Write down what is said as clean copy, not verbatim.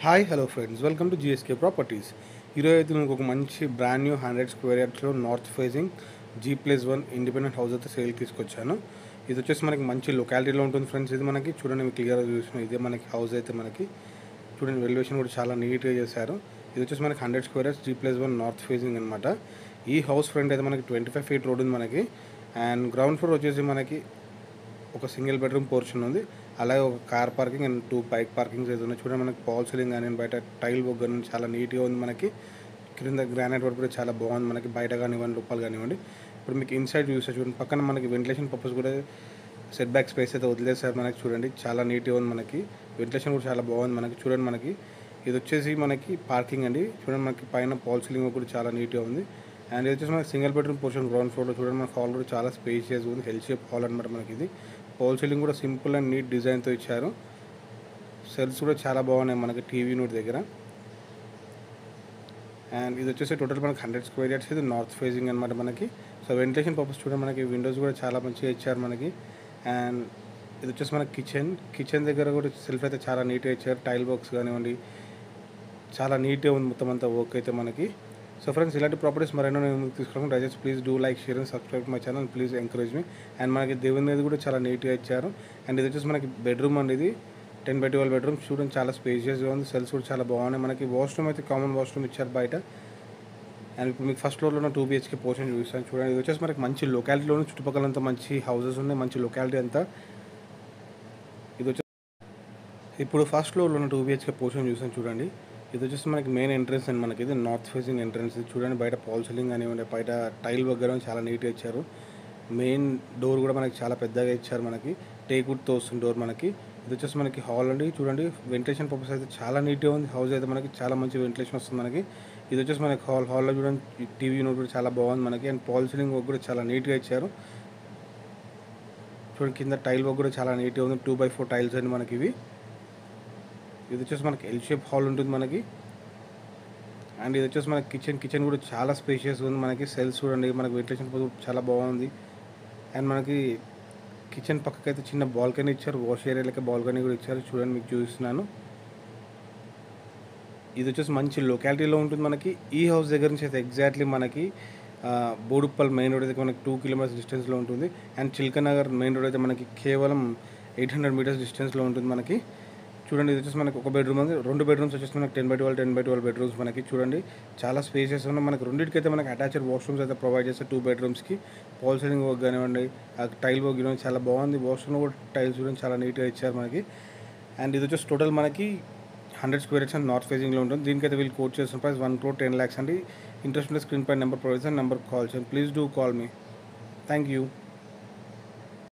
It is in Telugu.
Hi hello friends, welcome to GSK properties. ఈరోజు అయితే మీకు ఒక మంచి బ్రాండ్ న్యూ 100 స్క్వేర్ యార్డ్స్లో north facing G+1 independent house అయితే సేల్ తీసుకొచ్చాను. ఇది వచ్చేసి మనకి మంచి లొకాలిటీలో ఉంటుంది ఫ్రెండ్స్. ఇది మనకి చూడండి, మీకు క్లియర్గా చూసిన ఇదే మనకి హౌస్ అయితే మనకి చూడండి, వెల్యుయేషన్ కూడా చాలా నీట్గా చేశారు. ఇది వచ్చేసి మనకి 100 square yards G+1 north facing అనమాట. ఈ హౌస్ ఫ్రంట్ అయితే మనకి 25 ఫీట్ రోడ్ ఉంది మనకి. అండ్ గ్రౌండ్ ఫ్లోర్ వచ్చేసి మనకి ఒక సింగిల్ బెడ్రూమ్ పోర్షన్ ఉంది. అలాగే ఒక car parking and 2 bike parkings అయితే ఉన్నాయి. చూడండి, మనకి పాల్ సీలింగ్ కానీ బయట టైల్ వర్క్ కానీ చాలా నీట్గా ఉంది మనకి. క్రింద గ్రానైట్ వర్క్ కూడా చాలా బాగుంది మనకి, బయట కానివ్వండి లోపల కానివ్వండి. ఇప్పుడు మీకు ఇన్సైడ్ చూస్తే చూడండి, పక్కన మనకి వెంటిలేషన్ పర్పస్ కూడా సెట్ బ్యాక్ స్పేస్ అయితే వదిలేసారు మనకి. చూడండి, చాలా నీట్గా ఉంది మనకి, వెంటిలేషన్ కూడా చాలా బాగుంది మనకి. చూడండి, మనకి ఇది వచ్చేసి మనకి పార్కింగ్ అండి. చూడండి, మనకి పైన పాల్ సీలింగ్ కూడా చాలా నీట్గా ఉంది. అండ్ ఇది వచ్చేసి మనకి సింగిల్ బెడ్రూమ్ పోర్షన్ గ్రౌండ్ ఫ్లోర్లో. చూడండి, మనకి హాల్ కూడా చాలా స్పేషియస్ ఉంది, హెల్ షేప్ హాల్ అనమాట మనకి. ఇది పాల్ సీలింగ్ కూడా సింపుల్ అండ్ నీట్ డిజైన్తో ఇచ్చారు. సెల్స్ కూడా చాలా బాగున్నాయి మనకి టీవీ యూనిట్ దగ్గర. అండ్ ఇది వచ్చేసి టోటల్ మనకి 100 స్క్వేర్ యార్డ్స్ ఇది నార్త్ ఫేసింగ్ అనమాట మనకి. సో వెంటిలేషన్ పర్పస్ చూడండి, మనకి విండోస్ కూడా చాలా మంచిగా ఇచ్చారు మనకి. అండ్ ఇది వచ్చేసి మనకి కిచెన్ దగ్గర కూడా సెల్ఫ్ అయితే చాలా నీట్గా ఇచ్చారు. టైల్ బాక్స్ కానివ్వండి, చాలా నీట్గా ఉంది మొత్తం అంతా వర్క్ అయితే మనకి. సో ఫ్రెండ్స్, ఇలాంటి ప్రాపర్టీస్ మరెన్నో నేను తీసుకోవడం దయచేసి please do like, share and subscribe my channel, please encourage me. And మనకి దేవుని కూడా చాలా నీట్గా ఇచ్చారు. అండ్ ఇది వచ్చేసి మనకి బెడ్రూమ్ అండి. ఇది 10x12 బెడ్రూమ్. చూడండి, చాలా స్పేషియస్గా ఉంది. సెల్స్ కూడా చాలా బాగున్నాయి మనకి. వాష్రూమ్ అయితే కామన్ వాష్రూమ్ ఇచ్చారు బయట. అండ్ ఇప్పుడు మీకు ఫస్ట్ ఫ్లోర్లో ఉన్న 2 BHK పోర్షన్ చూపిస్తాను. చూడండి, ఇది వచ్చేసి మనకి మంచి లొకాలిటీలోనే, చుట్టుపక్కలంతా మంచి హౌసెస్ ఉన్నాయి, మంచి లొకాలిటీ అంతా. ఇది వచ్చేసి ఇప్పుడు ఫస్ట్ ఫ్లోర్లో ఉన్న 2 BHK పోర్షన్ చూసాను. చూడండి, ఇది వచ్చేసి మనకి మెయిన్ ఎంట్రన్స్ అండి మనకి. ఇది నార్త్ ఫేసింగ్ ఎంట్రన్స్. చూడండి, బయట పాల్ సీలింగ్ కానివ్వండి, బయట టైల్ వగ్గర చాలా నీట్గా ఇచ్చారు. మెయిన్ డోర్ కూడా మనకి చాలా పెద్దగా ఇచ్చారు మనకి, టేక్ వుడ్తో వస్తుంది డోర్ మనకి. ఇది వచ్చేసి మనకి హాల్ అండి. చూడండి, వెంటిలేషన్ పర్పస్ అయితే చాలా నీట్గా ఉంది. హౌస్ అయితే మనకి చాలా మంచి వెంటిలేషన్ వస్తుంది మనకి. ఇది వచ్చేసి మనకి హాల్లో చూడండి, టీవీ యూనిట్ కూడా చాలా బాగుంది మనకి. అండ్ పాల్ సీలింగ్ వర్క్ కూడా చాలా నీట్గా ఇచ్చారు. చూడండి, కింద టైల్ వర్క్ కూడా చాలా నీట్గా ఉంది. 2x4 టైల్స్ అండి మనకి ఇవి. ఇది వచ్చేసి మనకి ఎల్ షేప్ హాల్ ఉంటుంది మనకి. అండ్ ఇది వచ్చేసి మనకి కిచెన్ కూడా చాలా స్పేషియస్ ఉంది మనకి. సెల్స్ చూడండి, మనకి వెంటిలేషన్ చాలా బాగుంది. అండ్ మనకి కిచెన్ పక్కకైతే చిన్న బాల్కనీ ఇచ్చారు, వాష్ ఏరియాలకి బాల్కనీ కూడా ఇచ్చారు. చూడండి, మీకు చూపిస్తున్నాను. ఇది వచ్చేసి మంచి లొకాలిటీలో ఉంటుంది మనకి. ఈ హౌస్ దగ్గర నుంచి అయితే ఎగ్జాక్ట్లీ మనకి బోడుప్పల్ మెయిన్ రోడ్ అయితే మనకి 2 కిలోమీటర్స్ డిస్టెన్స్లో ఉంటుంది. అండ్ చిల్కనగర్ మెయిన్ రోడ్ అయితే మనకి కేవలం 800 మీటర్స్ డిస్టెన్స్లో ఉంటుంది మనకి. చూడండి, ఇది వచ్చేసి మనకి ఒక బెడ్రూమ్ ఉంది. 2 బెడ్రూమ్స్ వచ్చేసి మనకి 10x12 బెడ్రూమ్స్ మనకి. చూడండి, చాలా స్పేసెస్ ఉన్నాయి మనకి. రెండింటికైతే మనకి అటాచ్డ్ వాష్రూమ్స్ అయితే ప్రొవైడ్ చేస్తారు. 2 బెడ్రూమ్స్కి పాల్ సీలింగ్ వర్క్ కానివ్వండి, టైల్ వర్క్ కానివ్వండి, చాలా బాగుంది. వాష్రూమ్ కూడా టైల్స్ కూడా చాలా నీట్గా ఇచ్చారు మనకి. అండ్ ఇది వచ్చేసి టోటల్ మనకి 100 స్క్వేర్ యార్డ్స్ అండ్ నార్త్ ఫేసింగ్లో ఉంటుంది. దీనికైతే వీళ్ళు కోట్ చేసిన ప్రైస్ 1,10,00,000 అండి. ఇంట్రెస్ట్ ఉంటే స్క్రీన్ పై నెంబర్ ప్రొవైడ్ చేసి నెంబర్ కాల్ చేయండి. Please do call me. Thank you.